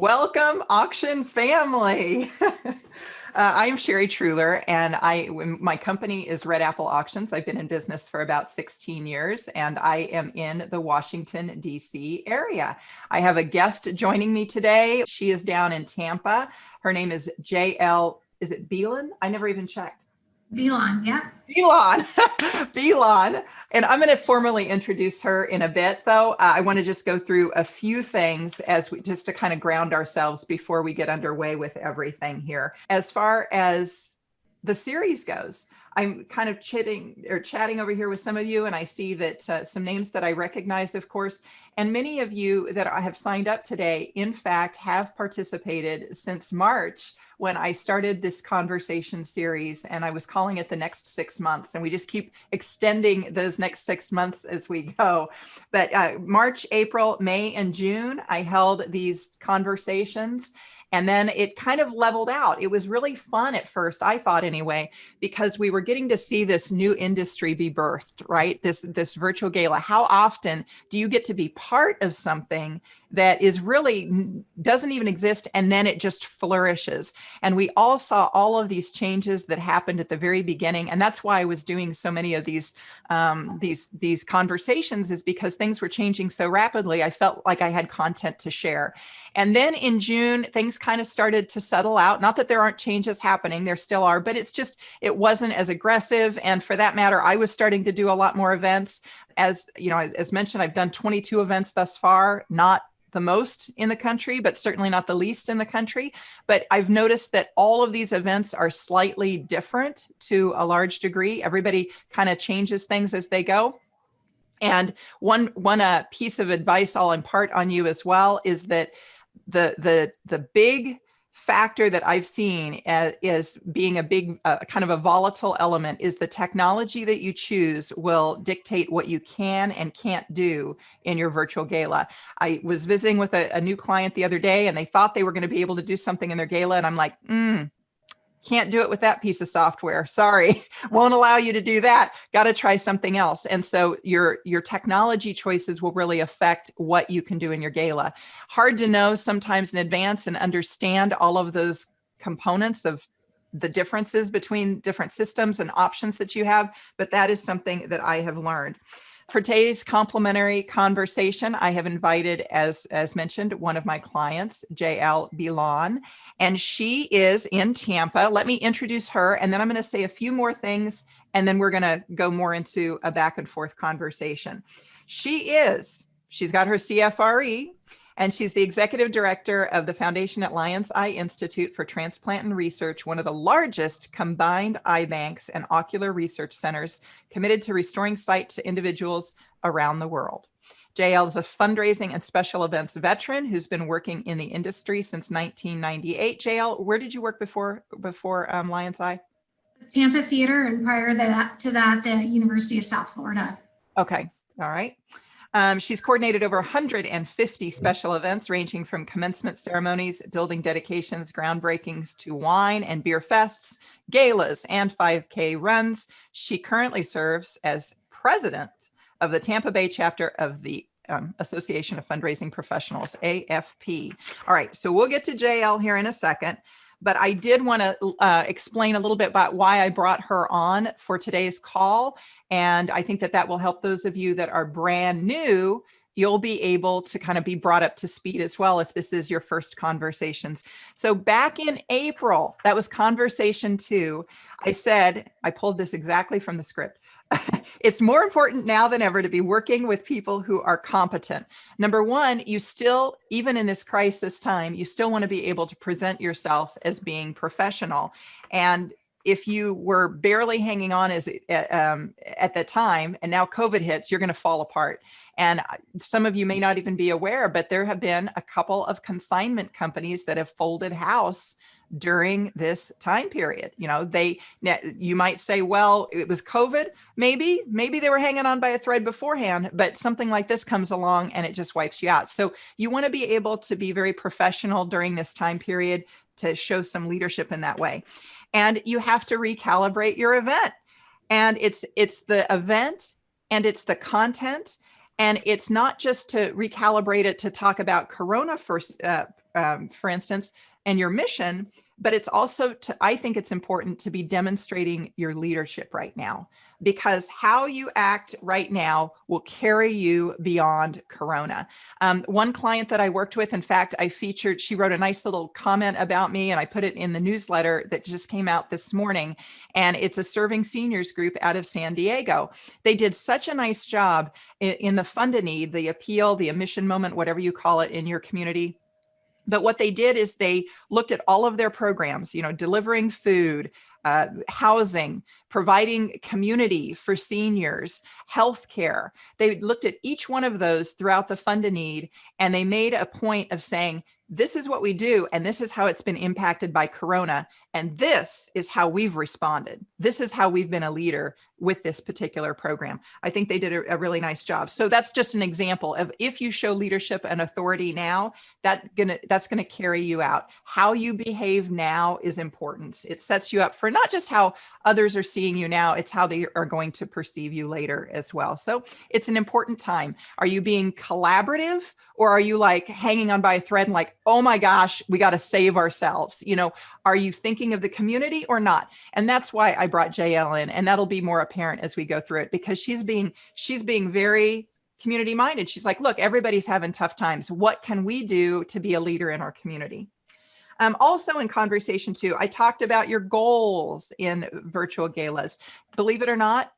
Welcome, auction family. I'm Sherry Truhlar, and my company is Red Apple Auctions. I've been in business for about 16 years, and I am in the Washington, D.C. area. I have a guest joining me today. She is down in Tampa. Her name is JL, is it Bielon? I never even checked. Bielon, yeah. Bielon, Bielon. And I'm going to formally introduce her in a bit, though. I want to just go through a few things just to kind of ground ourselves before we get underway with everything here. As far as the series goes, I'm kind of chatting over here with some of you, and I see that some names that I recognize, of course, and many of you that I have signed up today, in fact, have participated since March, when I started this conversation series, and I was calling it the next 6 months, and we just keep extending those next 6 months as we go. But March, April, May, and June, I held these conversations, and then it kind of leveled out. It was really fun at first, I thought anyway, because we were getting to see this new industry be birthed, right? This virtual gala. How often do you get to be part of something that is really doesn't even exist, and then it just flourishes? And we all saw all of these changes that happened at the very beginning. And that's why I was doing so many of these conversations, is because things were changing so rapidly. I felt like I had content to share. And then in June, things kind of started to settle out. Not that there aren't changes happening, there still are, but it wasn't as aggressive. And for that matter, I was starting to do a lot more events. As you know, as mentioned, I've done 22 events thus far, not the most in the country, but certainly not the least in the country. But I've noticed that all of these events are slightly different to a large degree. Everybody kind of changes things as they go. And one piece of advice I'll impart on you as well is that the big factor that I've seen is being a big kind of a volatile element is the technology that you choose will dictate what you can and can't do in your virtual gala. I was visiting with a new client the other day, and they thought they were going to be able to do something in their gala, and I'm like, can't do it with that piece of software. Sorry, won't allow you to do that. Got to try something else. And so your technology choices will really affect what you can do in your gala. Hard to know sometimes in advance and understand all of those components of the differences between different systems and options that you have, but that is something that I have learned. For today's complimentary conversation, I have invited, as mentioned, one of my clients, JL Bielon, and she is in Tampa. Let me introduce her, and then I'm going to say a few more things, and then we're going to go more into a back and forth conversation. She's got her CFRE, and she's the executive director of the Foundation at Lions Eye Institute for Transplant and Research, one of the largest combined eye banks and ocular research centers committed to restoring sight to individuals around the world. JL is a fundraising and special events veteran who's been working in the industry since 1998. JL, where did you work before Lions Eye? Tampa Theater, and prior to that, the University of South Florida. Okay, all right. She's coordinated over 150 special events, ranging from commencement ceremonies, building dedications, groundbreakings, to wine and beer fests, galas, and 5K runs. She currently serves as president of the Tampa Bay chapter of the Association of Fundraising Professionals, AFP. All right, so we'll get to JL here in a second. But I did want to explain a little bit about why I brought her on for today's call. And I think that will help those of you that are brand new. You'll be able to kind of be brought up to speed as well if this is your first conversations. So back in April, that was conversation 2. I pulled this exactly from the script. It's more important now than ever to be working with people who are competent. Number one, you still, even in this crisis time, you still want to be able to present yourself as being professional. And if you were barely hanging on at the time, and now COVID hits, you're going to fall apart. And some of you may not even be aware, but there have been a couple of consignment companies that have folded house during this time period. You might say, well, it was COVID. Maybe they were hanging on by a thread beforehand, but something like this comes along and it just wipes you out. So you want to be able to be very professional during this time period to show some leadership in that way. And you have to recalibrate your event. And it's the event and it's the content. And it's not just to recalibrate it to talk about Corona for instance, and your mission, but it's also I think it's important to be demonstrating your leadership right now, because how you act right now will carry you beyond Corona. One client that I worked with, in fact, she wrote a nice little comment about me, and I put it in the newsletter that just came out this morning. And it's a serving seniors group out of San Diego. They did such a nice job in the fund a need, the appeal, the mission moment, whatever you call it in your community. But what they did is they looked at all of their programs, delivering food, housing, providing community for seniors, healthcare. They looked at each one of those throughout the fund a need, and they made a point of saying, this is what we do, and this is how it's been impacted by Corona, and this is how we've responded. This is how we've been a leader with this particular program. I think they did a really nice job. So that's just an example of, if you show leadership and authority now, that's gonna carry you out. How you behave now is important. It sets you up for not just how others are seeing you now, it's how they are going to perceive you later as well. So it's an important time. Are you being collaborative, or are you like hanging on by a thread and like, oh my gosh, we got to save ourselves? Are you thinking of the community or not? And that's why I brought JL in, and that'll be more apparent as we go through it, because she's being very community minded. She's like, look, everybody's having tough times. What can we do to be a leader in our community? Also in conversation too, I talked about your goals in virtual galas. Believe it or not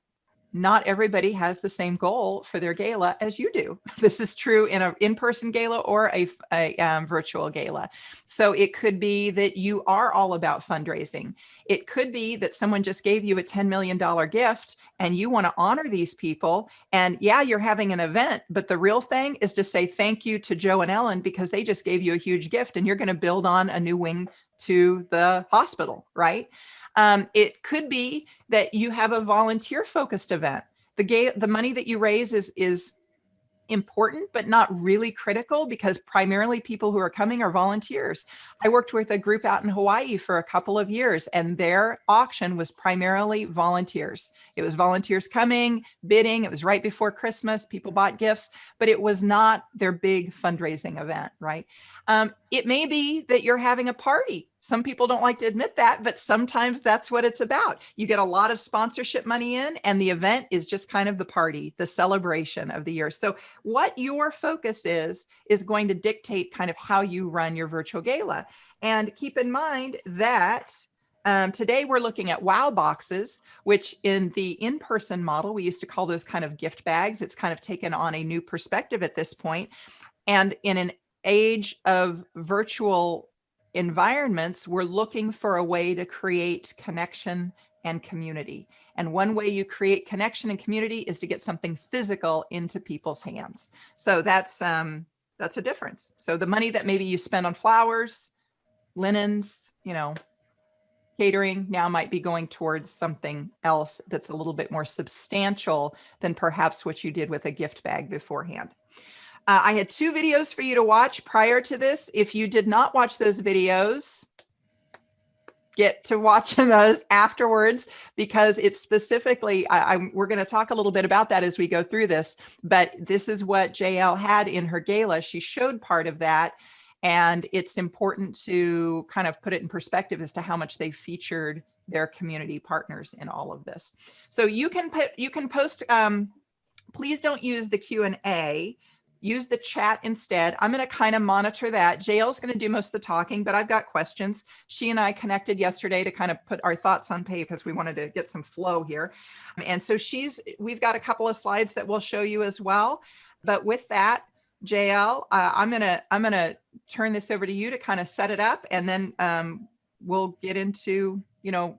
everybody has the same goal for their gala as you do. This is true in an in-person gala or a virtual gala. So it could be that you are all about fundraising. It could be that someone just gave you a $10 million gift and you want to honor these people. And yeah, you're having an event, but the real thing is to say thank you to Joe and Ellen because they just gave you a huge gift, and you're going to build on a new wing to the hospital, right? It could be that you have a volunteer focused event. The money that you raise is important, but not really critical, because primarily people who are coming are volunteers. I worked with a group out in Hawaii for a couple of years, and their auction was primarily volunteers. It was volunteers coming, bidding. It was right before Christmas. People bought gifts, but it was not their big fundraising event, right? It may be that you're having a party. Some people don't like to admit that, but sometimes that's what it's about. You get a lot of sponsorship money in, and the event is just kind of the party, the celebration of the year. So what your focus is going to dictate kind of how you run your virtual gala. And keep in mind that today we're looking at wow boxes, which in the in-person model, we used to call those kind of gift bags. It's kind of taken on a new perspective at this point. And in an age of virtual environments, we're looking for a way to create connection and community. And one way you create connection and community is to get something physical into people's hands. So that's a difference. So the money that maybe you spend on flowers, linens, catering now might be going towards something else that's a little bit more substantial than perhaps what you did with a gift bag beforehand. I had 2 videos for you to watch prior to this. If you did not watch those videos, get to watching those afterwards, because it's specifically, we're going to talk a little bit about that as we go through this, but this is what JL had in her gala. She showed part of that, and it's important to kind of put it in perspective as to how much they featured their community partners in all of this. So you can post, please don't use the Q&A. Use the chat instead. I'm going to kind of monitor that. JL's going to do most of the talking, but I've got questions. She and I connected yesterday to kind of put our thoughts on paper because we wanted to get some flow here. And so we've got a couple of slides that we'll show you as well. But with that, JL, I'm gonna turn this over to you to kind of set it up, and then we'll get into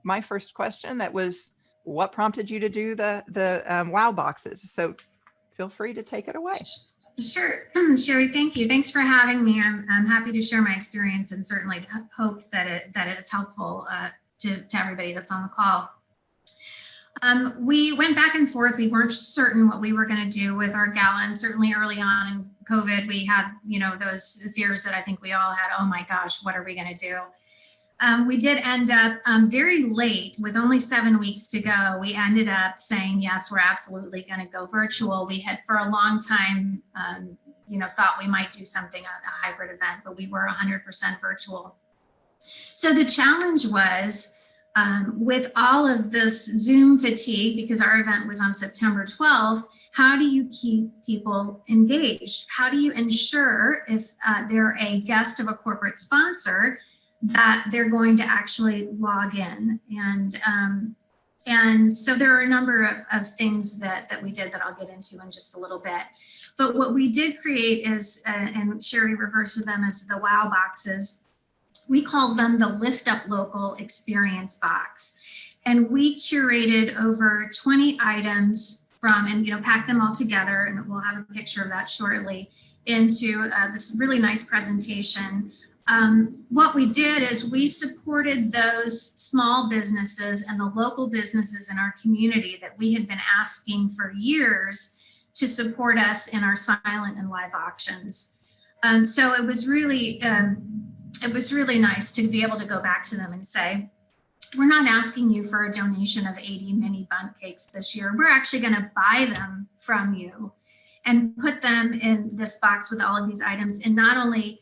my first question. That was, what prompted you to do the wow boxes? So feel free to take it away. Sure. Sherry, thank you. Thanks for having me. I'm happy to share my experience, and certainly hope that it is helpful to everybody that's on the call. We went back and forth. We weren't certain what we were going to do with our gala, and certainly early on in COVID, we had those fears that I think we all had. Oh my gosh, what are we going to do? We did end up very late, with only 7 weeks to go. We ended up saying, yes, we're absolutely going to go virtual. We had for a long time thought we might do something, a hybrid event, but we were 100% virtual. So the challenge was, with all of this Zoom fatigue, because our event was on September 12th, how do you keep people engaged? How do you ensure if they're a guest of a corporate sponsor that they're going to actually log in? And so there are a number of things that we did that I'll get into in just a little bit. But what we did create is, and Sherry refers to them as the WOW boxes. We called them the Lift Up Local Experience Box. And we curated over 20 items from, and packed them all together, and we'll have a picture of that shortly, into this really nice presentation. What we did is we supported those small businesses and the local businesses in our community that we had been asking for years to support us in our silent and live auctions. So it was really nice to be able to go back to them and say, we're not asking you for a donation of 80 mini bundt cakes this year. We're actually going to buy them from you and put them in this box with all of these items, and not only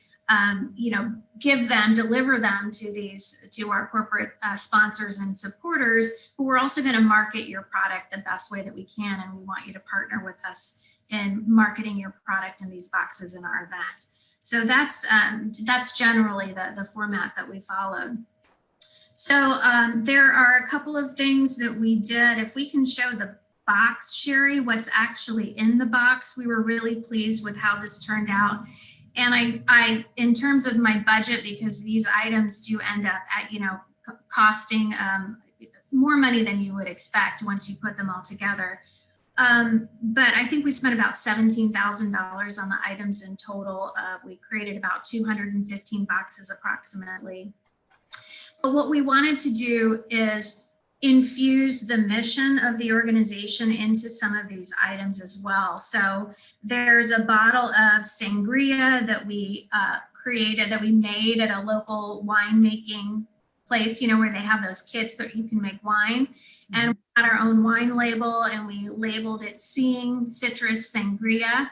deliver them to our corporate sponsors and supporters, but we're also going to market your product the best way that we can. And we want you to partner with us in marketing your product in these boxes in our event. So that's generally the format that we followed. So there are a couple of things that we did. If we can show the box, Sherry, what's actually in the box, we were really pleased with how this turned out. And I in terms of my budget, because these items do end up at, costing more money than you would expect once you put them all together. But I think we spent about $17,000 on the items in total. We created about 215 boxes approximately. But what we wanted to do is infuse the mission of the organization into some of these items as well. So there's a bottle of sangria that we created, that we made at a local winemaking place, where they have those kits that you can make wine. And we had our own wine label, and we labeled it Seeing Citrus Sangria.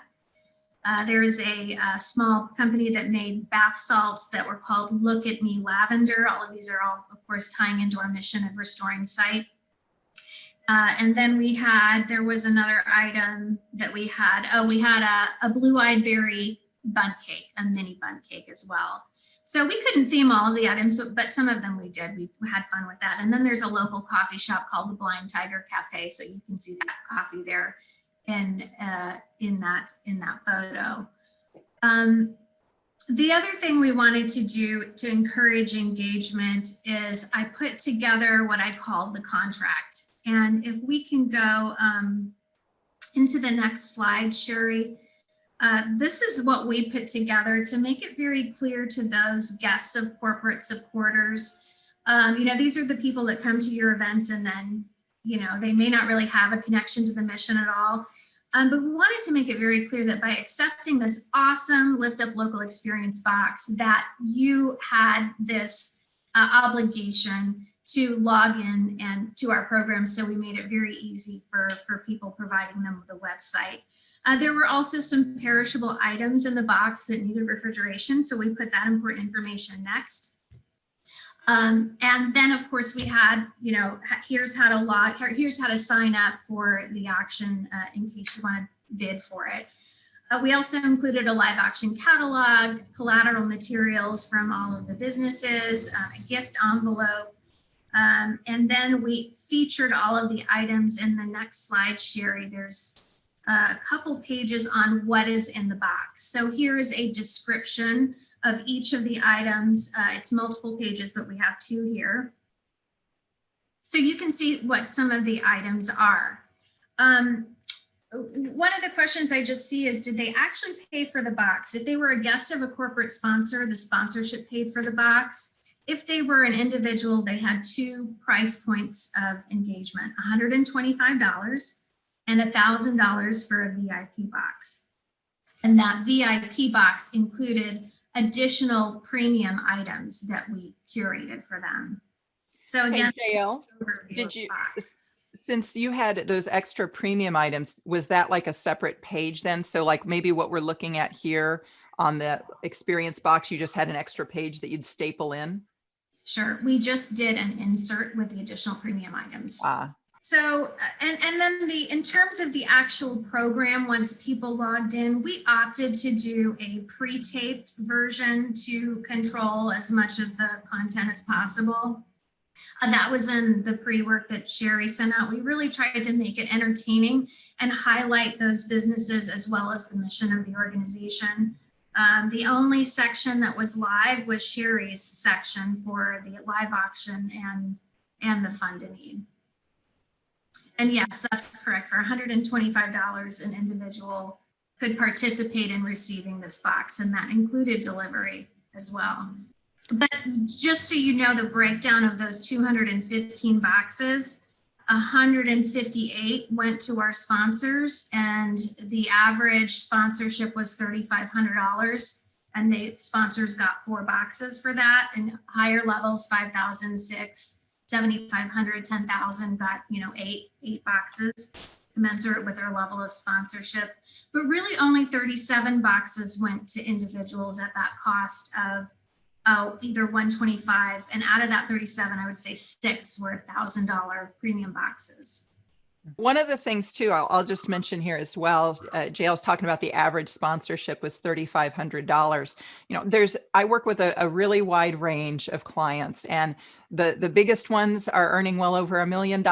There is a small company that made bath salts that were called Look at Me Lavender. All of these are all, of course, tying into our mission of restoring sight. And then there was another item that we had. Oh, we had a blue-eyed berry bundt cake, a mini bundt cake as well. So we couldn't theme all of the items, but some of them we did. We had fun with that. And then there's a local coffee shop called the Blind Tiger Cafe. So you can see that coffee there in that photo. The other thing we wanted to do to encourage engagement is I put together what I called the contract. And if we can go into the next slide, Sherry, this is what we put together to make it very clear to those guests of corporate supporters. These are the people that come to your events, and then, they may not really have a connection to the mission at all. But we wanted to make it very clear that by accepting this awesome Lift Up Local Experience box, that you had this obligation to log in and to our program. So we made it very easy for people, providing them with a website. There were also some perishable items in the box that needed refrigeration. So we put that important information next. And then, of course, we had, here's how to sign up for the auction in case you want to bid for it. We also included a live auction catalog, collateral materials from all of the businesses, a gift envelope, and then we featured all of the items in the next slide, Sherry. There's a couple pages on what is in the box. So here is a description of each of the items. It's multiple pages, but we have two here. So you can see what some of the items are. One of the questions I just see is, did they actually pay for the box? If they were a guest of a corporate sponsor, the sponsorship paid for the box. If they were an individual, they had two price points of engagement, $125 and $1,000 for a VIP box. And that VIP box included additional premium items that we curated for them. So again, hey, JL, Since you had those extra premium items, was that like a separate page then? So like maybe what we're looking at here on the experience box, you just had an extra page that you'd staple in? Sure, we just did an insert with the additional premium items. Ah, So, and then in terms of the actual program, once people logged in, we opted to do a pre-taped version to control as much of the content as possible. That was in the pre-work that Sherry sent out. We really tried to make it entertaining and highlight those businesses as well as the mission of the organization. The only section that was live was Sherry's section for the live auction and the fund to need. And yes, that's correct. For $125, an individual could participate in receiving this box, and that included delivery as well. But just so you know, the breakdown of those 215 boxes, 158 went to our sponsors, and the average sponsorship was $3,500, and the sponsors got 4 boxes for that, and higher levels, 5,000, 6, 7,500, 10,000 got, you know, eight boxes commensurate with their level of sponsorship. But really only 37 boxes went to individuals at that cost of either 125, and out of that 37, I would say 6 were $1,000 premium boxes. one of the things too, I'll just mention here as well, JL's talking about the average sponsorship was $3,500. You know, I work with a really wide range of clients, and the biggest ones are earning well over $1 million.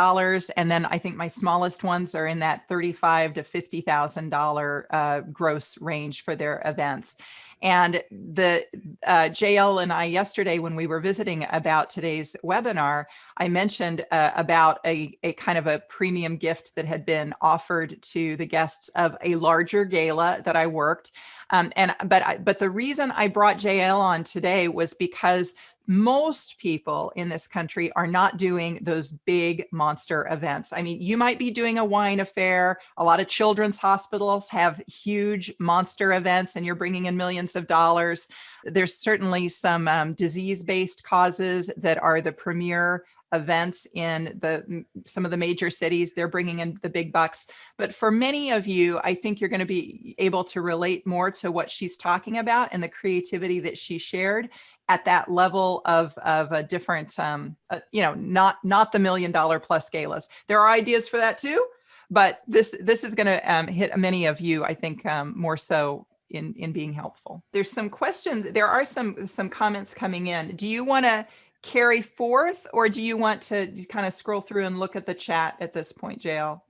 And then I think my smallest ones are in that $35,000 to $50,000 gross range for their events. And the JL and I yesterday, when we were visiting about today's webinar, I mentioned about a kind of a premium gift that had been offered to the guests of a larger gala that I worked. But the reason I brought JL on today was because most people in this country are not doing those big monster events. I mean, you might be doing a wine affair. A lot of children's hospitals have huge monster events, and you're bringing in millions of dollars. There's certainly some disease-based causes that are the premier events in some of the major cities. They're bringing in the big bucks. But for many of you, I think you're going to be able to relate more to what she's talking about and the creativity that she shared at that level of a different, you know, not the $1 million plus galas. There are ideas for that too, but this is going to hit many of you, I think, more so in being helpful. There's some questions. There are some comments coming in. Do you want to carry forth, or do you want to kind of scroll through and look at the chat at this point, JL?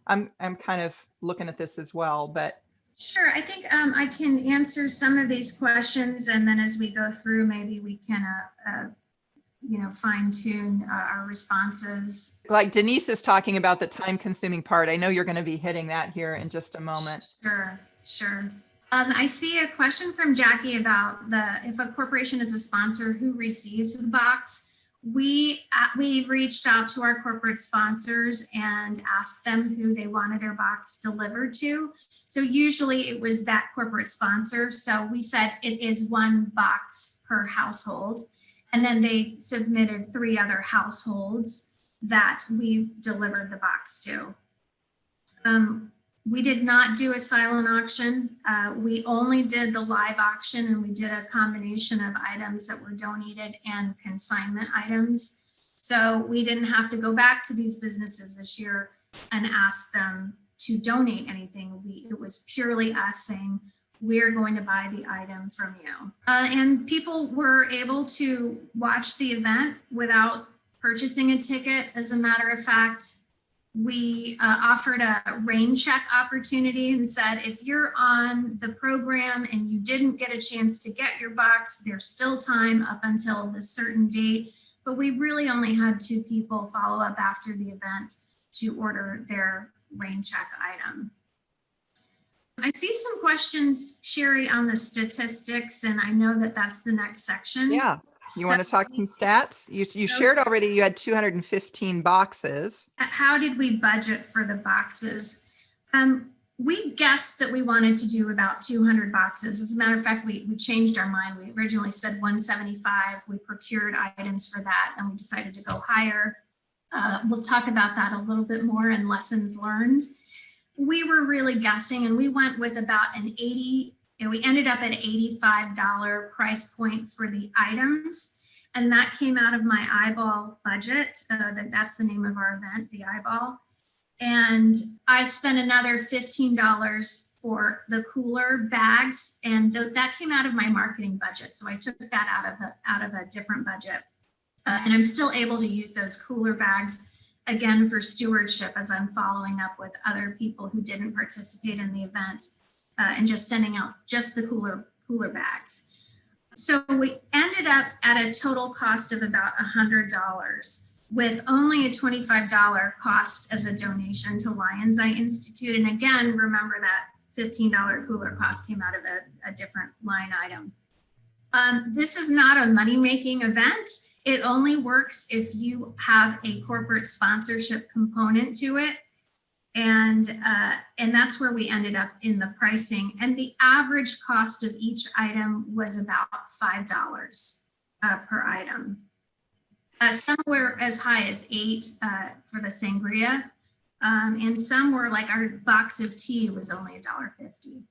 I'm kind of looking at this as well, but. Sure, I think I can answer some of these questions, and then as we go through, maybe we can, you know, fine tune our responses. Like Denise is talking about the time-consuming part. I know you're going to be hitting that here in just a moment. Sure. I see a question from Jackie about if a corporation is a sponsor, who receives the box. We reached out to our corporate sponsors and asked them who they wanted their box delivered to. So usually it was that corporate sponsor. So we said it is 1 box per household. And then they submitted 3 other households that we delivered the box to. We did not do a silent auction. We only did the live auction, and we did a combination of items that were donated and consignment items. So we didn't have to go back to these businesses this year and ask them to donate anything. It was purely us saying, we're going to buy the item from you. And people were able to watch the event without purchasing a ticket. As a matter of fact, we offered a rain check opportunity and said, if you're on the program and you didn't get a chance to get your box, there's still time up until this certain date. But we really only had 2 people follow up after the event to order their rain check item. I see some questions, Sherry, on the statistics, and I know that that's the next section. Yeah. You want to talk some stats? You shared already, you had 215 boxes. How did we budget for the boxes? We guessed that we wanted to do about 200 boxes. As a matter of fact, we changed our mind. We originally said 175. We procured items for that, and we decided to go higher. we'll talk about that a little bit more and lessons learned. We were really guessing, and we went with about an 80, and we ended up at $85 price point for the items. And that came out of my iBall budget. That's the name of our event, the iBall. And I spent another $15 for the cooler bags, and that came out of my marketing budget. So I took that out of a different budget. And I'm still able to use those cooler bags again for stewardship as I'm following up with other people who didn't participate in the event, and just sending out just the cooler bags. So we ended up at a total cost of about $100, with only a $25 cost as a donation to Lions Eye Institute. And again, remember that $15 cooler cost came out of a different line item. This is not a money-making event. It only works if you have a corporate sponsorship component to it. And that's where we ended up in the pricing. And the average cost of each item was about $5 per item. Some were as high as $8 for the sangria. And some were like, our box of tea was only $1.50.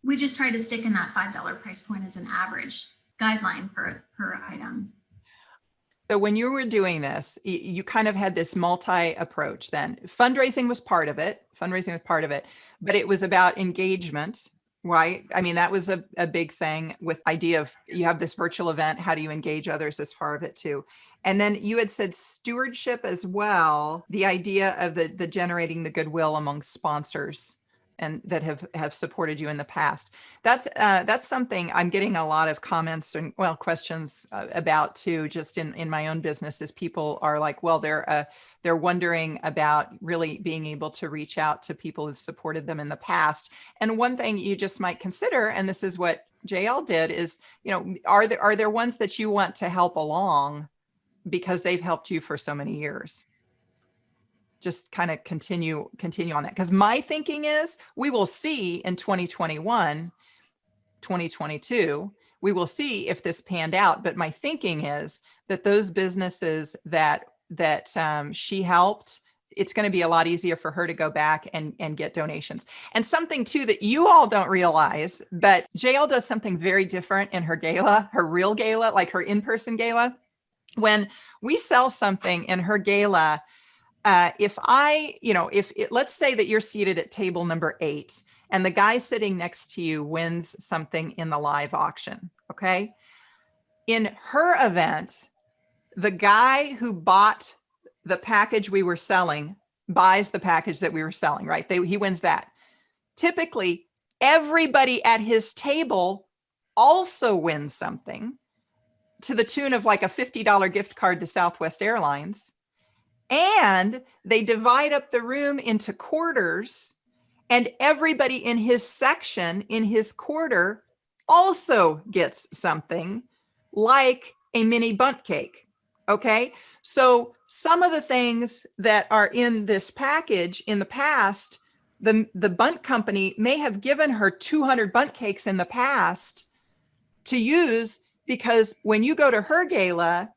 We just tried to stick in that $5 price point as an average guideline per item. So when you were doing this, you kind of had this multi-approach then. Fundraising was part of it. But it was about engagement, right? I mean, that was a big thing with idea of you have this virtual event. How do you engage others as part of it too? And then you had said stewardship as well, the idea of the generating the goodwill among sponsors and that have supported you in the past. That's something I'm getting a lot of comments and questions about too, just in my own business, is people are like, well, they're wondering about really being able to reach out to people who've supported them in the past. And one thing you just might consider, and this is what JL did, is, are there ones that you want to help along because they've helped you for so many years? Just kind of continue on that. Because my thinking is we will see in 2021, 2022, we will see if this panned out. But my thinking is that those businesses that she helped, it's going to be a lot easier for her to go back and get donations. And something too that you all don't realize, but JL does something very different in her gala, her real gala, like her in-person gala. When we sell something in her gala, let's say that you're seated at table number 8 and the guy sitting next to you wins something in the live auction, okay? In her event, the guy who bought the package we were selling buys the package that we were selling, right? He wins that. Typically, everybody at his table also wins something to the tune of like a $50 gift card to Southwest Airlines. And they divide up the room into quarters, and everybody in his section, in his quarter, also gets something like a mini bundt cake. Okay. So some of the things that are in this package in the past, the bundt company may have given her 200 bundt cakes in the past to use, because when you go to her gala,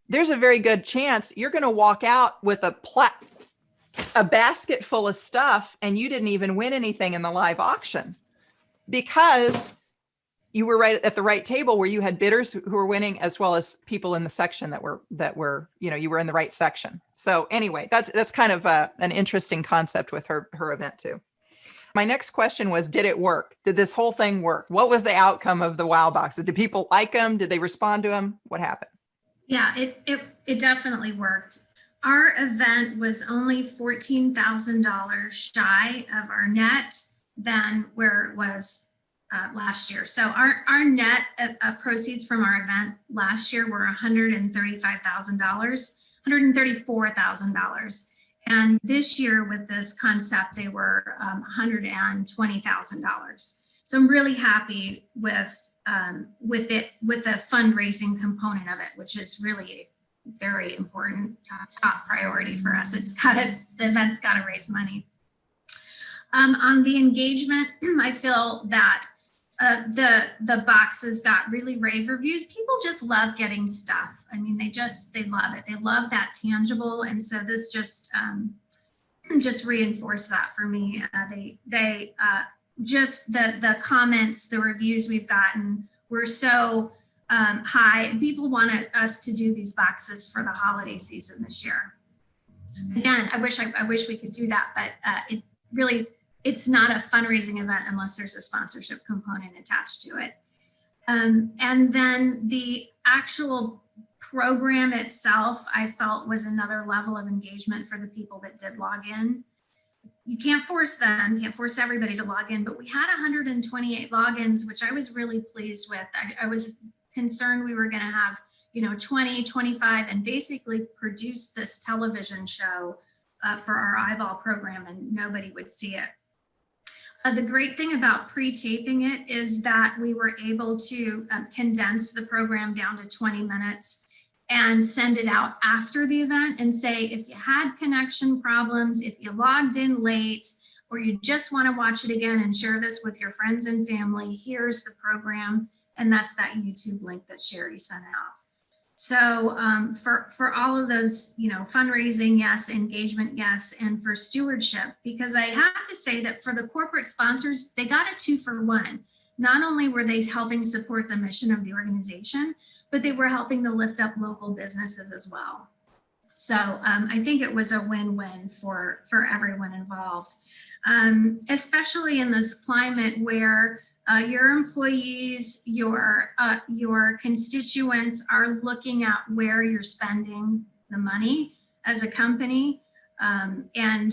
there's a very good chance you're going to walk out with a basket full of stuff and you didn't even win anything in the live auction because you were right at the right table where you had bidders who were winning, as well as people in the section that were, you were in the right section. So anyway, that's kind of an interesting concept with her event too. My next question was, did it work? Did this whole thing work? What was the outcome of the wow boxes? Did people like them? Did they respond to them? What happened? Yeah, it definitely worked. Our event was only $14,000 shy of our net than where it was last year. So our net proceeds from our event last year were $134,000. And this year with this concept, they were $120,000. So I'm really happy with the fundraising component of it, which is really very important, top priority for us. The event's got to raise money. On the engagement, I feel that the boxes got really rave reviews. People just love getting stuff. I mean, they love it. They love that tangible. And so this just reinforced that for me. They just the comments, the reviews we've gotten were so high. People wanted us to do these boxes for the holiday season this year. Again, I wish we could do that, but it's not a fundraising event unless there's a sponsorship component attached to it. And then the actual program itself, I felt, was another level of engagement for the people that did log in. You can't force them, you can't force everybody to log in, but we had 128 logins, which I was really pleased with. I was concerned we were going to have 20, 25, and basically produce this television show for our iBall program, and nobody would see it. The great thing about pre-taping it is that we were able to condense the program down to 20 minutes and send it out after the event and say, if you had connection problems, if you logged in late, or you just want to watch it again and share this with your friends and family, here's the program. And that's that YouTube link that Sherry sent out. So for all of those, fundraising, yes, engagement, yes, and for stewardship, because I have to say that for the corporate sponsors, they got a 2-for-1. Not only were they helping support the mission of the organization, but they were helping to lift up local businesses as well. So I think it was a win-win for everyone involved, especially in this climate where your employees, your constituents are looking at where you're spending the money as a company. And,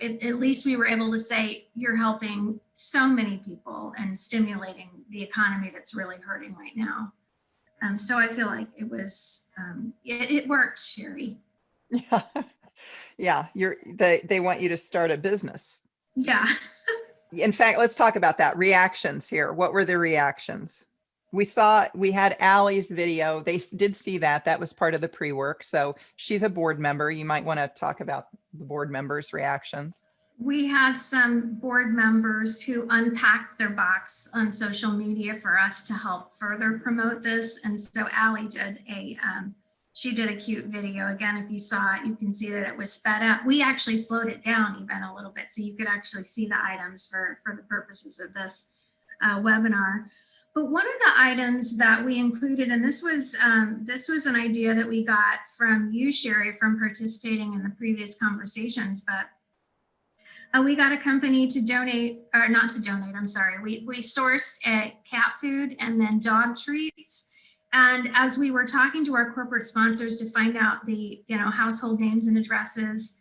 at least we were able to say you're helping so many people and stimulating the economy that's really hurting right now. So I feel like it was, it worked, Sherry. Yeah. Yeah. They want you to start a business. Yeah. In fact, let's talk about that. Reactions here. What were the reactions? We had Allie's video. They did see that. That was part of the pre-work. So she's a board member. You might want to talk about the board members' reactions. We had some board members who unpacked their box on social media for us to help further promote this. And so Allie did she did a cute video. Again, if you saw it, you can see that it was sped up. We actually slowed it down even a little bit so you could actually see the items for the purposes of this webinar. But one of the items that we included, and this was an idea that we got from you, Sherry, from participating in the previous conversations, but we got a company to donate, or not to donate, I'm sorry. We sourced cat food and then dog treats. And as we were talking to our corporate sponsors to find out the household names and addresses,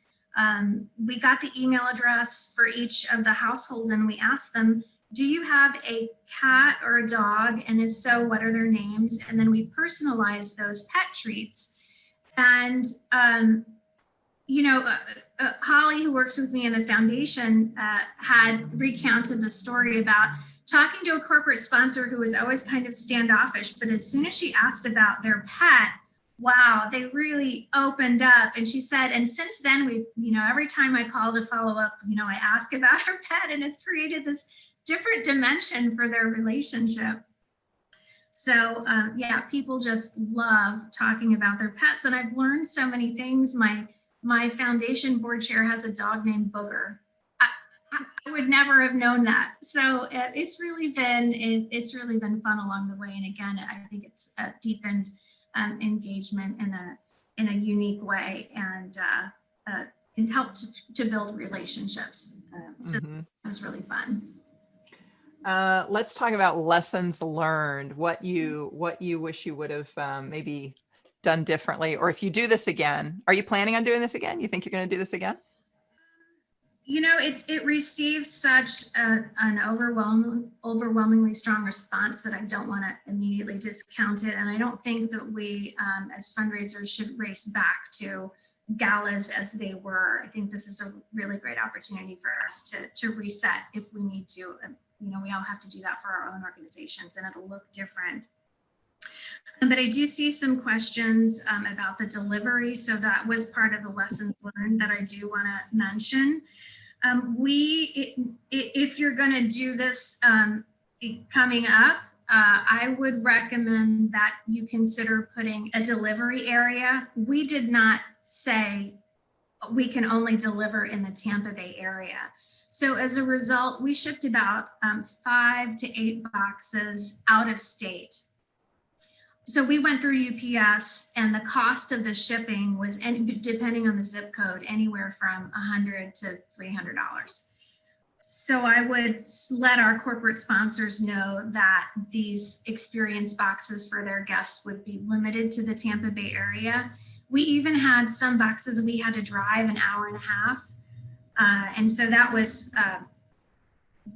we got the email address for each of the households and we asked them, do you have a cat or a dog? And if so, what are their names? And then we personalized those pet treats. And, Holly, who works with me in the foundation, had recounted the story about talking to a corporate sponsor who was always kind of standoffish, but as soon as she asked about their pet, wow, they really opened up. And she said, and since then, we, every time I call to follow up, I ask about her pet, and it's created this different dimension for their relationship. So yeah, people just love talking about their pets. And I've learned so many things. My foundation board chair has a dog named Booger. I would never have known that. So it's really been fun along the way. And again, I think it's deepened engagement in a unique way and helped to build relationships. So it was really fun. Let's talk about lessons learned. What you wish you would have maybe done differently, or if you do this again, are you planning on doing this again? You think you're going to do this again? It received such an overwhelmingly strong response that I don't want to immediately discount it. And I don't think that we as fundraisers should race back to galas as they were. I think this is a really great opportunity for us to reset if we need to. We all have to do that for our own organizations, and it'll look different. But I do see some questions about the delivery. So that was part of the lessons learned that I do want to mention. If you're going to do this, coming up, I would recommend that you consider putting a delivery area. We did not say we can only deliver in the Tampa Bay area. So as a result, we shipped about 5 to 8 boxes out of state. So we went through UPS, and the cost of the shipping was, depending on the zip code, anywhere from $100 to $300. So I would let our corporate sponsors know that these experience boxes for their guests would be limited to the Tampa Bay area. We even had some boxes we had to drive an hour and a half. And so that was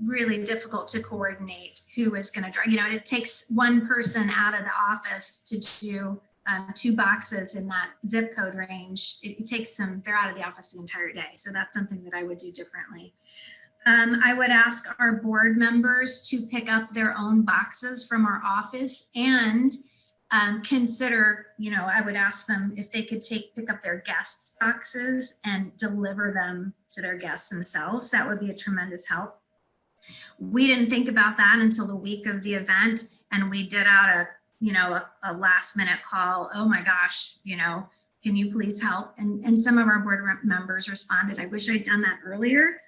really difficult to coordinate who was going to drive. You know, it takes one person out of the office to do 2 boxes in that zip code range. It takes them, they're out of the office the entire day. So that's something that I would do differently. I would ask our board members to pick up their own boxes from our office and consider, you know, I would ask them if they could pick up their guests' boxes and deliver them to their guests themselves. That would be a tremendous help. We didn't think about that until the week of the event, and we did out a last minute call. Oh my gosh, you know, can you please help? And some of our board members responded, I wish I'd done that earlier.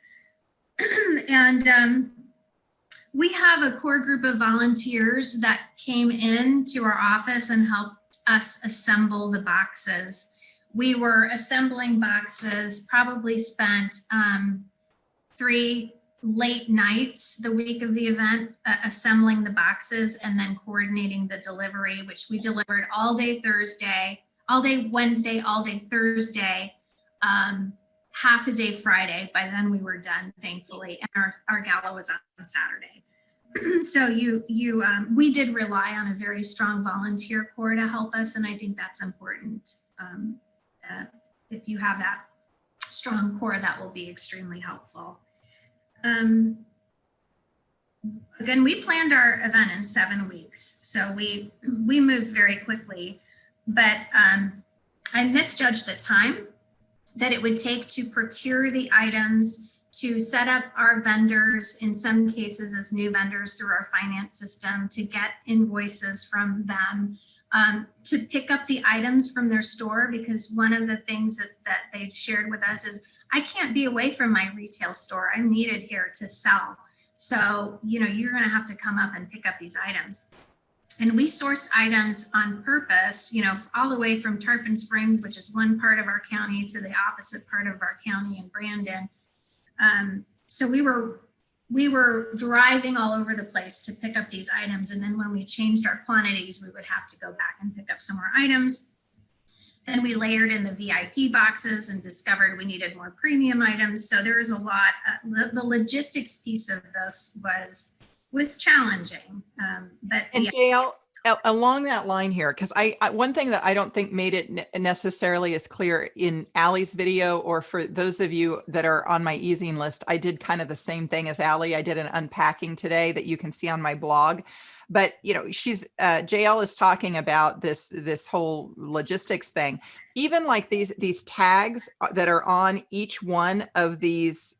And we have a core group of volunteers that came in to our office and helped us assemble the boxes. We were assembling boxes, probably spent 3 late nights the week of the event, assembling the boxes and then coordinating the delivery, which we delivered all day Thursday, all day Wednesday, all day Thursday, half a day Friday. By then we were done, thankfully, and our gala was on Saturday. So we did rely on a very strong volunteer corps to help us, and I think that's important. If you have that strong core, that will be extremely helpful. Again, we planned our event in 7 weeks, so we moved very quickly, but I misjudged the time that it would take to procure the items, to set up our vendors, in some cases as new vendors through our finance system, to get invoices from them, to pick up the items from their store, because one of the things that they shared with us is, I can't be away from my retail store. I'm needed here to sell. So, you know, you're going to have to come up and pick up these items. And we sourced items on purpose, you know, all the way from Tarpon Springs, which is one part of our county, to the opposite part of our county in Brandon. So we were driving all over the place to pick up these items. And then when we changed our quantities, we would have to go back and pick up some more items. Then we layered in the VIP boxes and discovered we needed more premium items. So there is a lot, the logistics piece of this was challenging. And JL, along that line here, because I one thing that I don't think made it necessarily as clear in Allie's video, or for those of you that are on my easing list, I did kind of the same thing as Allie. I did an unpacking today that you can see on my blog. But, you know, JL is talking about this whole logistics thing. Even like these tags that are on each one of these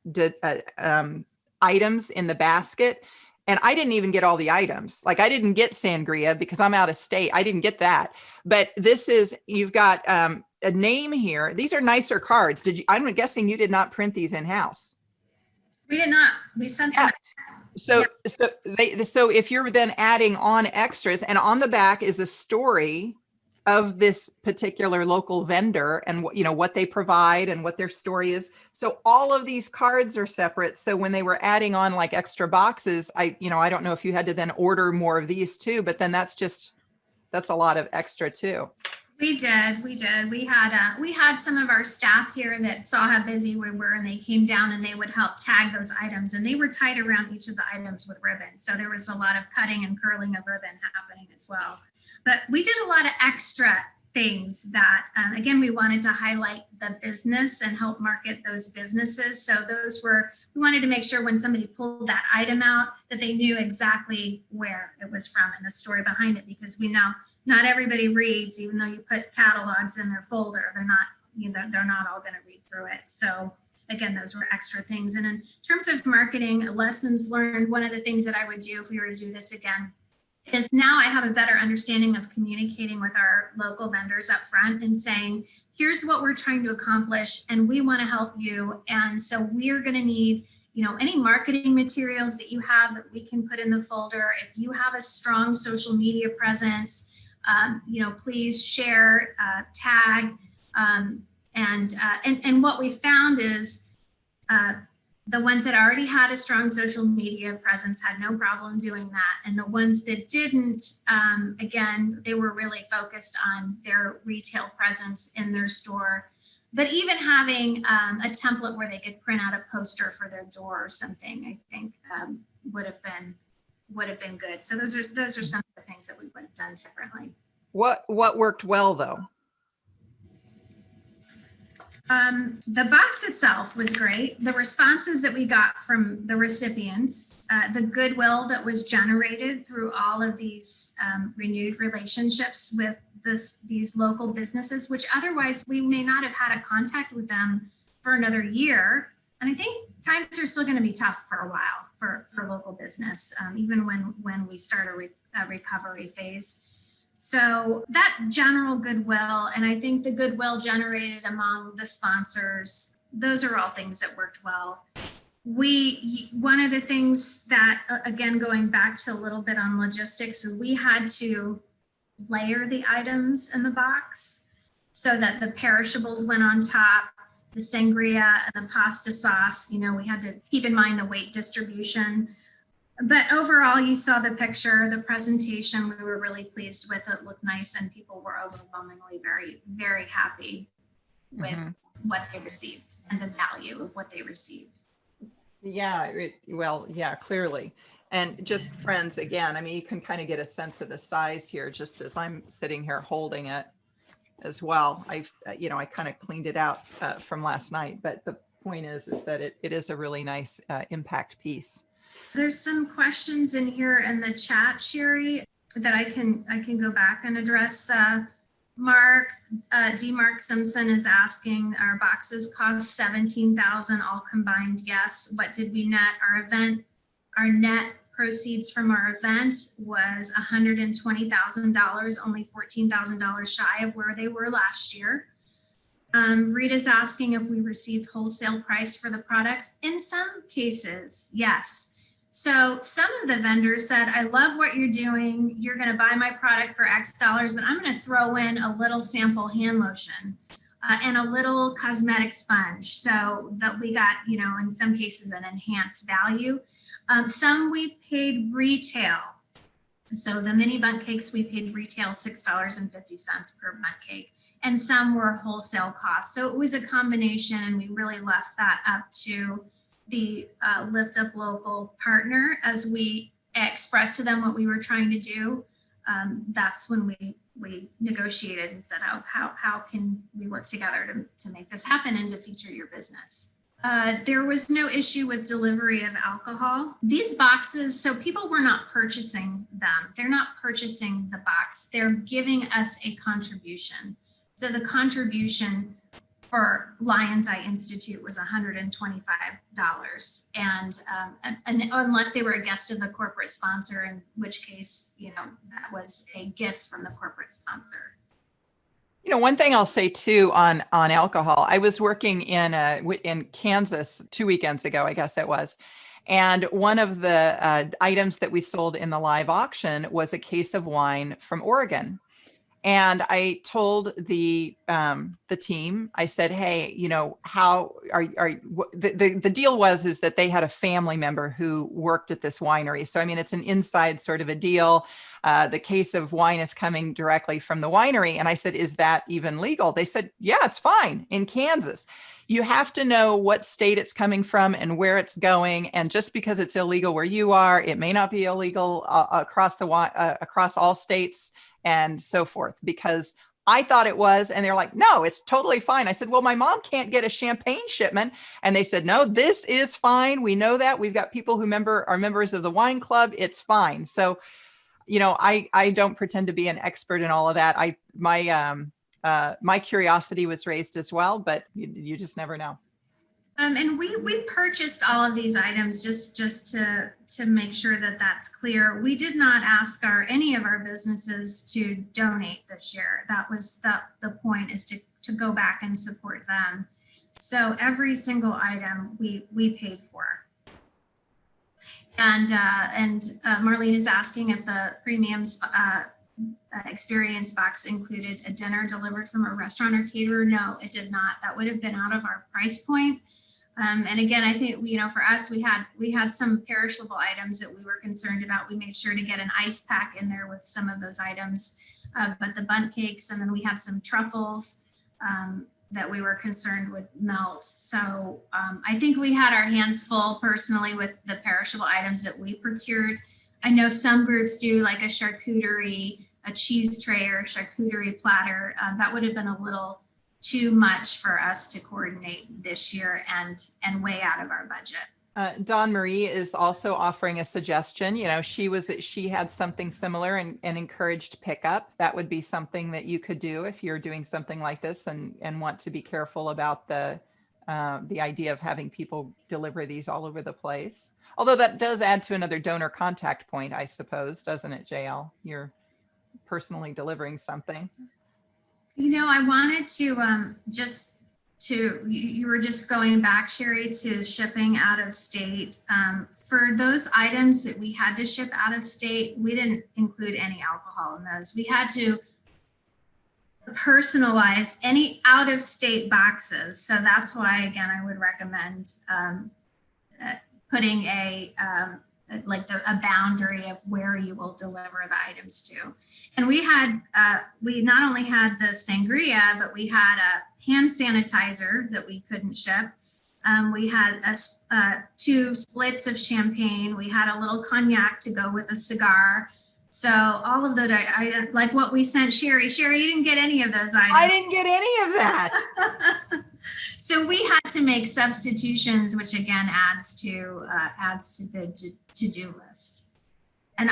items in the basket. And I didn't even get all the items. Like I didn't get sangria because I'm out of state. I didn't get that. But you've got a name here. These are nicer cards. I'm guessing you did not print these in-house. We did not. We sent them. So if you're then adding on extras, and on the back is a story of this particular local vendor and what they provide and what their story is. So all of these cards are separate. So when they were adding on like extra boxes, I don't know if you had to then order more of these too, but then that's a lot of extra too. We did. We had some of our staff here that saw how busy we were, and they came down and they would help tag those items, and they were tied around each of the items with ribbon. So there was a lot of cutting and curling of ribbon happening as well. But we did a lot of extra things that, again, we wanted to highlight the business and help market those businesses. So we wanted to make sure when somebody pulled that item out that they knew exactly where it was from and the story behind it, because we know not everybody reads, even though you put catalogs in their folder. They're not all going to read through it. So again, those were extra things. And in terms of marketing lessons learned, one of the things that I would do if we were to do this again is now I have a better understanding of communicating with our local vendors up front and saying, here's what we're trying to accomplish and we want to help you. And so we're going to need, any marketing materials that you have that we can put in the folder. If you have a strong social media presence, please share, tag, and what we found is the ones that already had a strong social media presence had no problem doing that. And the ones that didn't, again, they were really focused on their retail presence in their store. But even having a template where they could print out a poster for their door or something, I think would have been good. So those are some of the things that we would have done differently. What worked well though? The box itself was great. The responses that we got from the recipients, the goodwill that was generated through all of these renewed relationships with these local businesses, which otherwise we may not have had a contact with them for another year. And I think times are still going to be tough for a while for local business, even when we start a recovery phase. So that general goodwill, and I think the goodwill generated among the sponsors, those are all things that worked well. One of the things that, again, going back to a little bit on logistics, we had to layer the items in the box so that the perishables went on top, the sangria and the pasta sauce, we had to keep in mind the weight distribution. But overall, you saw the picture, the presentation, we were really pleased with it, looked nice, and people were overwhelmingly very, very happy with what they received and the value of what they received. Yeah, clearly. And just friends, again, I mean, you can kind of get a sense of the size here, just as I'm sitting here holding it as well. I kind of cleaned it out from last night, but the point is that it is a really nice impact piece. There's some questions in here in the chat, Sherry, that I can go back and address. Mark Simpson is asking, our boxes cost $17,000 all combined. Yes. What did we net? Our net proceeds from our event was $120,000, only $14,000 shy of where they were last year. Rita's asking if we received wholesale price for the products. In some cases, yes. So some of the vendors said, I love what you're doing. You're going to buy my product for X dollars, but I'm going to throw in a little sample hand lotion and a little cosmetic sponge. So that we got, in some cases, an enhanced value. Some we paid retail. So the mini bundt cakes, we paid retail $6.50 per bundt cake. And some were wholesale costs. So it was a combination, and we really left that up to the Lift Up Local partner as we expressed to them what we were trying to do. That's when we negotiated and said, how can we work together to make this happen and to feature your business. There was no issue with delivery of alcohol. These boxes, so people were not purchasing them. They're not purchasing the box. They're giving us a contribution. So the contribution for Lions Eye Institute was $125, and unless they were a guest of the corporate sponsor, in which case, that was a gift from the corporate sponsor. One thing I'll say too on alcohol, I was working in Kansas 2 weekends ago, I guess it was. And one of the items that we sold in the live auction was a case of wine from Oregon. And I told the team, I said, hey, how the deal was that they had a family member who worked at this winery. So, I mean, it's an inside sort of a deal. The case of wine is coming directly from the winery. And I said, is that even legal? They said, yeah, it's fine in Kansas. You have to know what state it's coming from and where it's going. And just because it's illegal where you are, it may not be illegal across all states and so forth, because I thought it was, and they're like, no, it's totally fine. I said, well, my mom can't get a champagne shipment. And they said, no, this is fine. We know that. We've got people who are members of the wine club. It's fine. So, I don't pretend to be an expert in all of that. My curiosity was raised as well, but you just never know. And we purchased all of these items just to make sure that that's clear. We did not ask any of our businesses to donate this year. That was the point, is to go back and support them. So every single item we paid for. And Marlene is asking if the premium experience box included a dinner delivered from a restaurant or caterer. No, it did not. That would have been out of our price point. And again, I think, for us, we had some perishable items that we were concerned about. We made sure to get an ice pack in there with some of those items, but the bundt cakes, and then we had some truffles that we were concerned would melt. So I think we had our hands full personally with the perishable items that we procured. I know some groups do like a charcuterie, a cheese tray, or a charcuterie platter. That would have been a little too much for us to coordinate this year and way out of our budget. Dawn Marie is also offering a suggestion. She had something similar and encouraged pickup. That would be something that you could do if you're doing something like this and want to be careful about the idea of having people deliver these all over the place. Although that does add to another donor contact point, I suppose, doesn't it, JL? You're personally delivering something. I wanted to you were just going back, Sherry, to shipping out of state. For those items that we had to ship out of state, we didn't include any alcohol in those. We had to personalize any out of state boxes. So that's why, again, I would recommend putting a boundary of where you will deliver the items to. And we not only had the sangria, but we had a hand sanitizer that we couldn't ship. We had 2 splits of champagne. We had a little cognac to go with a cigar. So all of that, I like what we sent Sherry. Sherry, you didn't get any of those items. I didn't get any of that. So we had to make substitutions, which again adds to the to-do list. And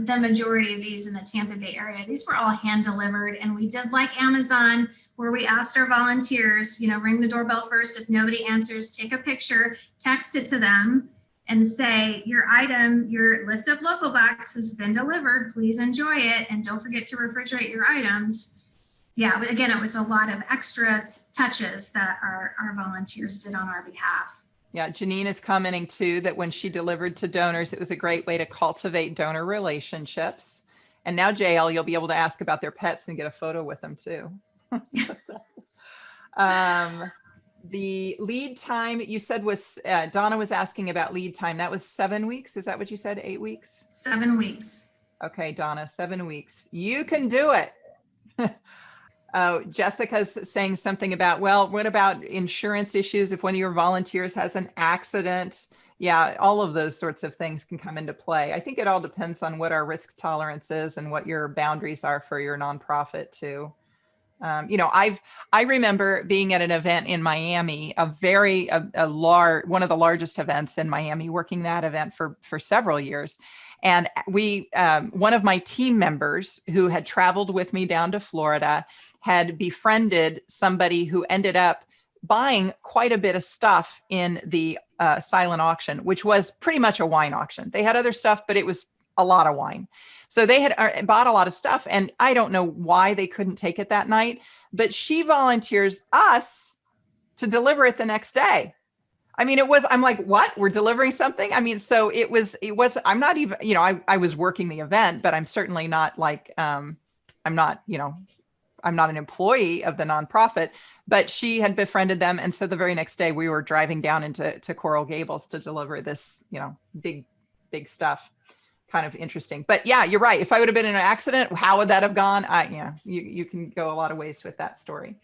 the majority of these in the Tampa Bay area, these were all hand delivered. And we did like Amazon, where we asked our volunteers, ring the doorbell first. If nobody answers, take a picture, text it to them, and say, your item, your Lift Up Local box has been delivered. Please enjoy it. And don't forget to refrigerate your items. Yeah, but again, it was a lot of extra touches that our volunteers did on our behalf. Yeah, Janine is commenting too that when she delivered to donors, it was a great way to cultivate donor relationships. And now, JL, you'll be able to ask about their pets and get a photo with them too. The lead time you said was, Donna was asking about lead time. That was 7 weeks. Is that what you said? 8 weeks? 7 weeks. Okay, Donna, 7 weeks. You can do it. Jessica's saying something about, well, what about insurance issues if one of your volunteers has an accident? Yeah, all of those sorts of things can come into play. I think it all depends on what our risk tolerance is and what your boundaries are for your nonprofit too. I remember being at an event in Miami, a large, one of the largest events in Miami, working that event for several years. And one of my team members who had traveled with me down to Florida had befriended somebody who ended up buying quite a bit of stuff in the silent auction, which was pretty much a wine auction. They had other stuff, but it was a lot of wine. So they had bought a lot of stuff, and I don't know why they couldn't take it that night, but she volunteers us to deliver it the next day. I mean, I'm like, what? We're delivering something? I mean, so it was, I'm not even, I was working the event, but I'm certainly not like, I'm not an employee of the nonprofit, but she had befriended them. And so the very next day we were driving down into Coral Gables to deliver this, big stuff. Kind of interesting, but yeah, you're right. If I would have been in an accident, how would that have gone? You can go a lot of ways with that story.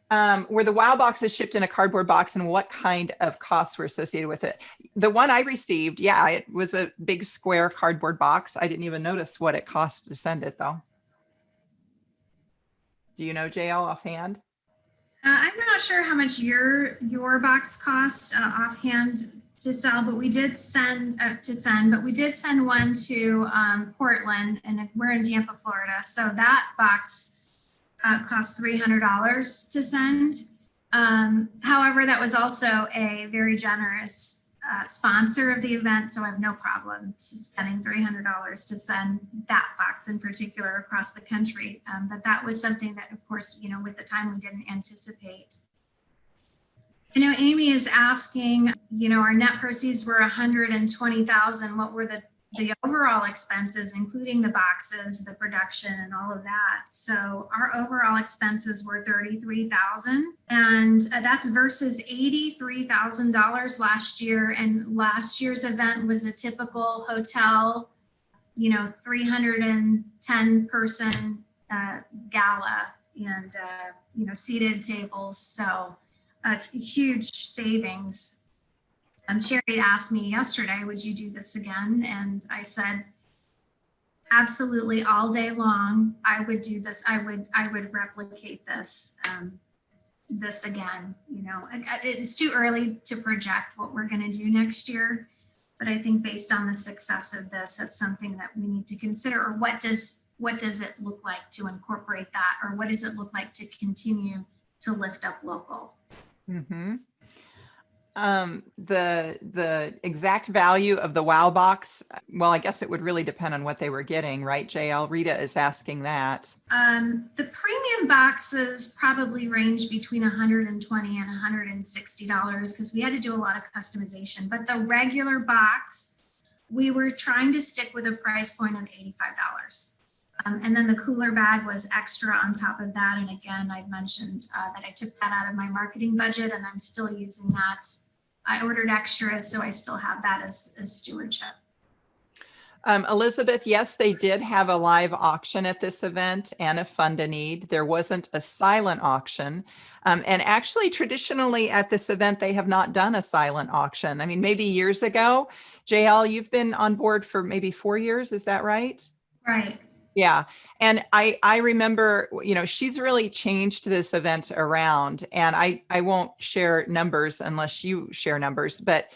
Were the WOW boxes shipped in a cardboard box, and what kind of costs were associated with it? The one I received, yeah, it was a big square cardboard box. I didn't even notice what it cost to send it though. Do you know, JL, offhand? I'm not sure how much your box cost offhand to sell, but we did send one to Portland, and we're in Tampa, Florida. So that box cost $300 to send. However, that was also a very generous sponsor of the event, so I have no problem spending $300 to send that box in particular across the country. But that was something that, of course, with the time we didn't anticipate. I know Amy is asking, our net proceeds were 120,000. What were the overall expenses, including the boxes, the production, and all of that? So our overall expenses were 33,000, and that's versus $83,000 last year. And last year's event was a typical hotel, 310 person gala, and seated tables. So a huge savings. Sherry asked me yesterday, would you do this again? And I said, absolutely, all day long. I would do this. I would replicate this, this again. It's too early to project what we're going to do next year, but I think based on the success of this, it's something that we need to consider. Or what does it look like to incorporate that? Or what does it look like to continue to lift up local? Mm-hmm. The exact value of the WOW box, well, I guess it would really depend on what they were getting, right, JL? Rita is asking that. The premium boxes probably range between $120 and $160 because we had to do a lot of customization. But the regular box, we were trying to stick with a price point of $85. And then the cooler bag was extra on top of that. And again, I've mentioned that I took that out of my marketing budget and I'm still using that. I ordered extras, so I still have that as stewardship. Elizabeth, yes, they did have a live auction at this event and a fund a need. There wasn't a silent auction. And actually, traditionally at this event, they have not done a silent auction. I mean, maybe years ago. JL, you've been on board for maybe 4 years. Is that right? Right. Yeah. And I remember, she's really changed this event around, and I won't share numbers unless you share numbers. But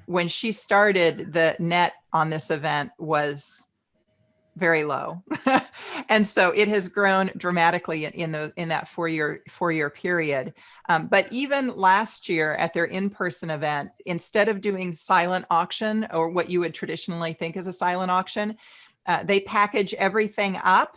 when she started, the net on this event was very low. And so it has grown dramatically in that four-year period. But even last year at their in-person event, instead of doing silent auction, or what you would traditionally think is a silent auction, they package everything up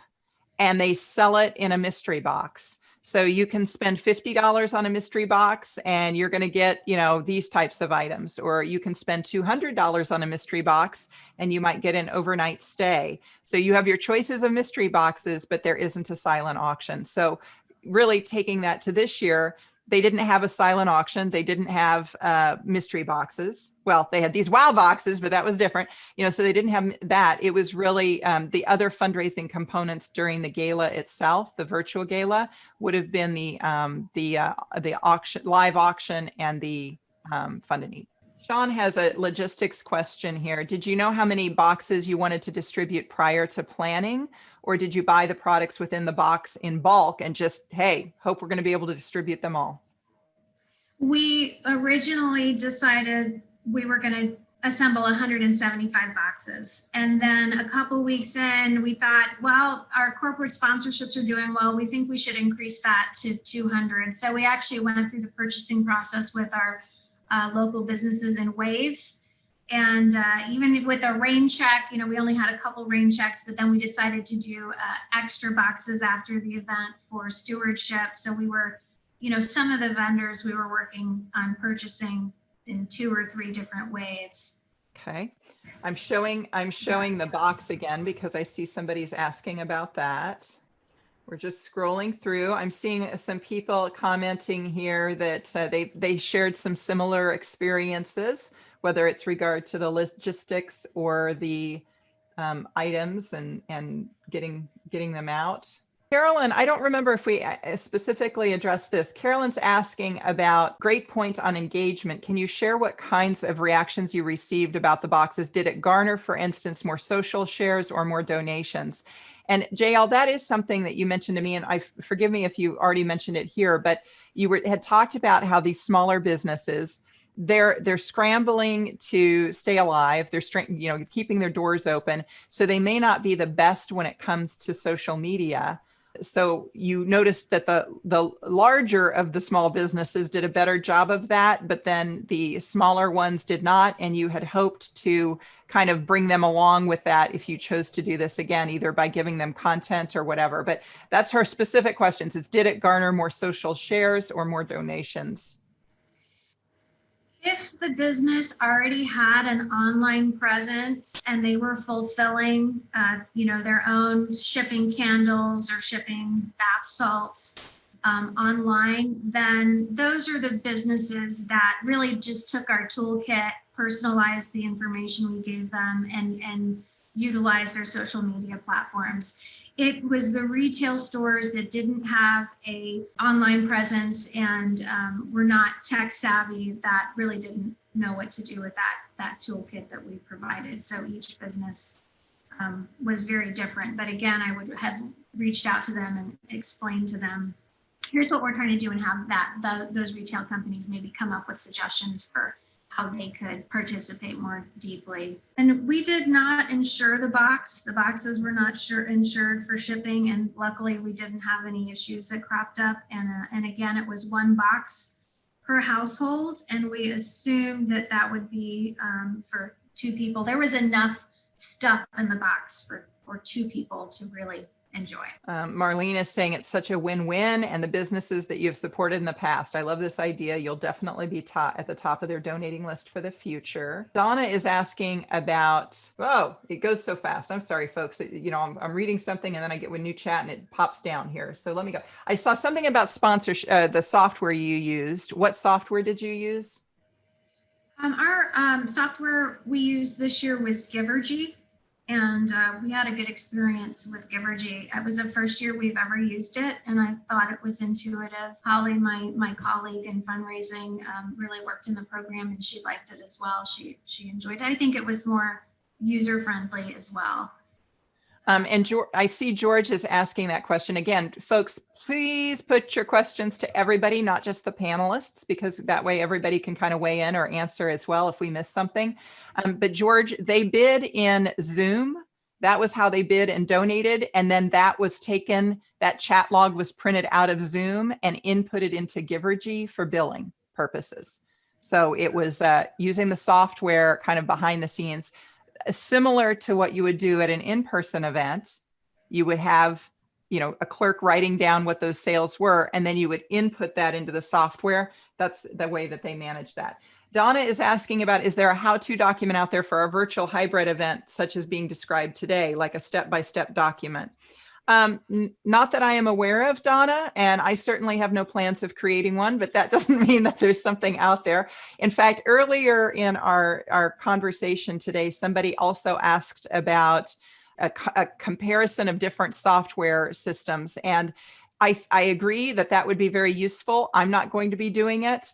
and they sell it in a mystery box. So you can spend $50 on a mystery box and you're going to get, these types of items, or you can spend $200 on a mystery box and you might get an overnight stay. So you have your choices of mystery boxes, but there isn't a silent auction. So really taking that to this year, they didn't have a silent auction. They didn't have mystery boxes. Well, they had these WOW boxes, but that was different. So they didn't have that. It was really the other fundraising components during the gala itself. The virtual gala would have been the auction, live auction, and the fund a need. Sean has a logistics question here. Did you know how many boxes you wanted to distribute prior to planning? Or did you buy the products within the box in bulk and just, hey, hope we're going to be able to distribute them all? We originally decided we were going to assemble 175 boxes. And then a couple weeks in, we thought, well, our corporate sponsorships are doing well. We think we should increase that to 200. So we actually went through the purchasing process with our local businesses in waves. And even with a rain check, we only had a couple rain checks, but then we decided to do extra boxes after the event for stewardship. So we were, some of the vendors we were working on purchasing in 2 or 3 different waves. Okay. I'm showing the box again because I see somebody's asking about that. We're just scrolling through. I'm seeing some people commenting here that they shared some similar experiences, whether it's regard to the logistics or the items and getting them out. Carolyn, I don't remember if we specifically addressed this. Carolyn's asking about great point on engagement. Can you share what kinds of reactions you received about the boxes? Did it garner, for instance, more social shares or more donations? And JL, that is something that you mentioned to me, and forgive me if you already mentioned it here, but you had talked about how these smaller businesses, they're scrambling to stay alive. They're keeping their doors open. So they may not be the best when it comes to social media. So you noticed that the larger of the small businesses did a better job of that, but then the smaller ones did not. And you had hoped to kind of bring them along with that if you chose to do this again, either by giving them content or whatever. But that's her specific questions is, did it garner more social shares or more donations? If the business already had an online presence and they were fulfilling, their own shipping candles or shipping bath salts online, then those are the businesses that really just took our toolkit, personalized the information we gave them, and utilized their social media platforms. It was the retail stores that didn't have a online presence and were not tech savvy that really didn't know what to do with that toolkit that we provided. So each business was very different. But again, I would have reached out to them and explained to them, here's what we're trying to do, and have those retail companies maybe come up with suggestions for how they could participate more deeply. And we did not insure the box. The boxes were not insured for shipping, and luckily we didn't have any issues that cropped up. And again, it was one box per household, and we assumed that would be for 2 people. There was enough stuff in the box for 2 people to really enjoy. Marlene is saying it's such a win-win, and the businesses that you've supported in the past, I love this idea. You'll definitely be at the top of their donating list for the future. Donna is asking about, it goes so fast. I'm sorry, folks. I'm reading something and then I get a new chat and it pops down here. So let me go. I saw something about sponsorship, the software you used. What software did you use? Our software we used this year was Givergy. And we had a good experience with Givergy. It was the first year we've ever used it, and I thought it was intuitive. Holly, my colleague in fundraising, really worked in the program, and she liked it as well. She enjoyed it. I think it was more user friendly as well. And I see George is asking that question again. Folks, please put your questions to everybody, not just the panelists, because that way everybody can kind of weigh in or answer as well if we miss something. But George, they bid in Zoom. That was how they bid and donated. And then that was taken, that chat log was printed out of Zoom and inputted into Givergy for billing purposes. So it was using the software kind of behind the scenes. Similar to what you would do at an in-person event, you would have, a clerk writing down what those sales were, and then you would input that into the software. That's the way that they manage that. Donna is asking about, is there a how-to document out there for a virtual hybrid event, such as being described today, like a step-by-step document? Not that I am aware of, Donna, and I certainly have no plans of creating one, but that doesn't mean that there's something out there. In fact, earlier in our conversation today, somebody also asked about a comparison of different software systems. And I agree that would be very useful. I'm not going to be doing it.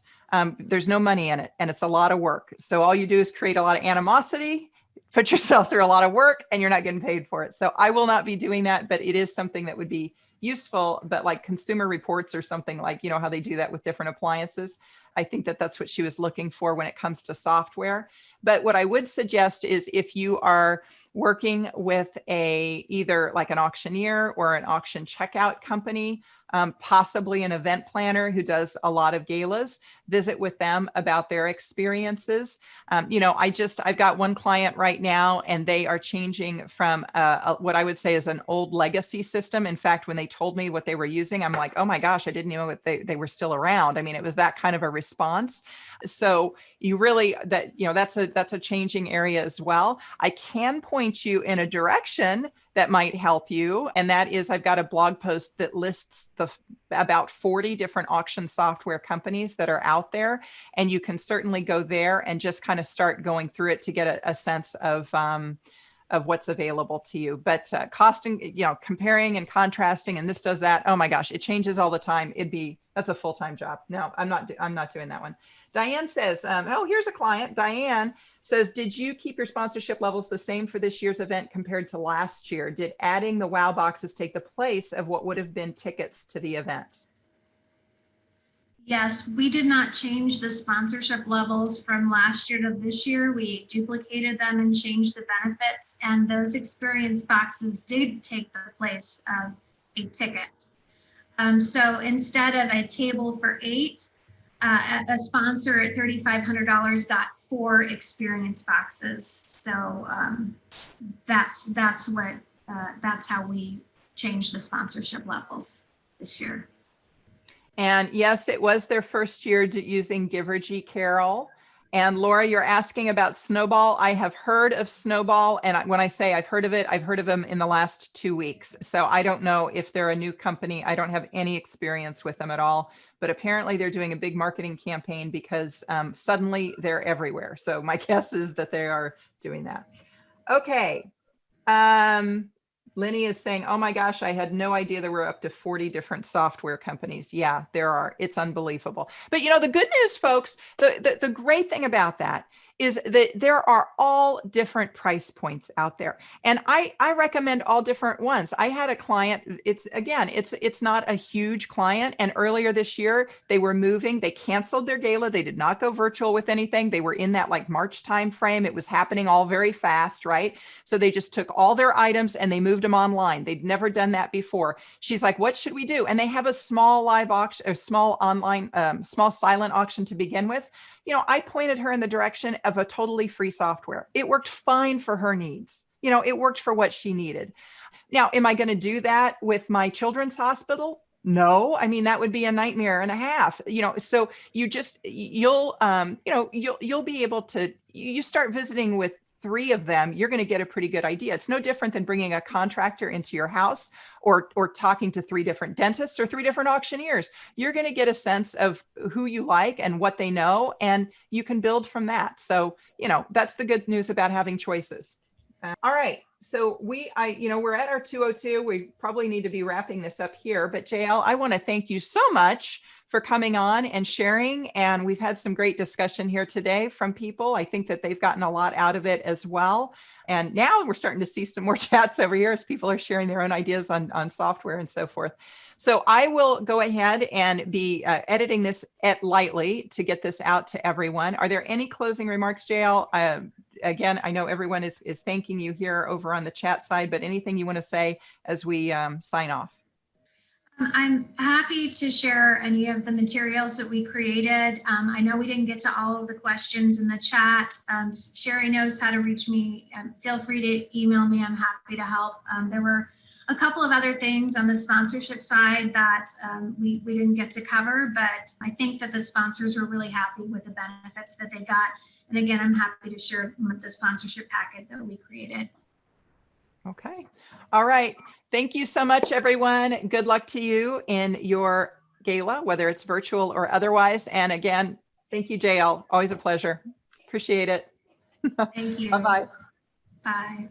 There's no money in it, and it's a lot of work. So all you do is create a lot of animosity, put yourself through a lot of work, and you're not getting paid for it. So I will not be doing that, but it is something that would be useful. But like consumer reports or something, like, how they do that with different appliances, I think that's what she was looking for when it comes to software. But what I would suggest is, if you are working with either like an auctioneer or an auction checkout company, possibly an event planner who does a lot of galas, visit with them about their experiences. I've got one client right now, and they are changing from what I would say is an old legacy system. In fact, when they told me what they were using, I'm like, oh my gosh, I didn't know what they were still around. I mean, it was that kind of a response. So you really, that's a changing area as well. I can point you in a direction that might help you. And that is, I've got a blog post that lists about 40 different auction software companies that are out there. And you can certainly go there and just kind of start going through it to get a sense of what's available to you. But costing, comparing and contrasting, and this does that. Oh my gosh, it changes all the time. That's a full-time job. No, I'm not doing that one. Diane says, here's a client. Diane says, did you keep your sponsorship levels the same for this year's event compared to last year? Did adding the wow boxes take the place of what would have been tickets to the event? Yes, we did not change the sponsorship levels from last year to this year. We duplicated them and changed the benefits, and those experience boxes did take the place of a ticket. So instead of a table for 8, a sponsor at $3,500 got 4 experience boxes. So that's how we changed the sponsorship levels this year. And yes, it was their first year using Givergy Carol. And Laura, you're asking about Snowball. I have heard of Snowball. And when I say I've heard of it, I've heard of them in the last 2 weeks. So I don't know if they're a new company. I don't have any experience with them at all. But apparently they're doing a big marketing campaign because suddenly they're everywhere. So my guess is that they are doing that. Okay. Lenny is saying, oh my gosh, I had no idea there were up to 40 different software companies. Yeah, there are. It's unbelievable. But you know, the good news, folks, the great thing about that is that there are all different price points out there. And I recommend all different ones. I had a client, it's not a huge client. And earlier this year, they were moving, they canceled their gala. They did not go virtual with anything. They were in that like March time frame. It was happening all very fast, right? So they just took all their items and they moved them online. They'd never done that before. She's like, what should we do? And they have a small live auction, a small online, small silent auction to begin with. You know, I pointed her in the direction of a totally free software. It worked fine for her needs. You know, it worked for what she needed. Now, am I going to do that with my children's hospital? No, I mean, that would be a nightmare and a half, you know, so you'll be able to, you start visiting with 3 of them, you're going to get a pretty good idea. It's no different than bringing a contractor into your house or talking to 3 different dentists or 3 different auctioneers. You're going to get a sense of who you like and what they know, and you can build from that. So, you know, that's the good news about having choices. All right. So we're at our 2:02. We probably need to be wrapping this up here, but JL, I want to thank you so much for coming on and sharing. And we've had some great discussion here today from people. I think that they've gotten a lot out of it as well. And now we're starting to see some more chats over here as people are sharing their own ideas on software and so forth. So I will go ahead and be editing this lightly to get this out to everyone. Are there any closing remarks, JL? Again, I know everyone is thanking you here over on the chat side, but anything you want to say as we sign off? I'm happy to share any of the materials that we created. I know we didn't get to all of the questions in the chat. Sherry knows how to reach me. Feel free to email me. I'm happy to help. There were a couple of other things on the sponsorship side that we didn't get to cover, but I think that the sponsors were really happy with the benefits that they got. And again, I'm happy to share the sponsorship packet that we created. Okay. All right. Thank you so much, everyone. Good luck to you in your gala, whether it's virtual or otherwise. And again, thank you, JL. Always a pleasure. Appreciate it. Thank you. Bye-bye. Bye.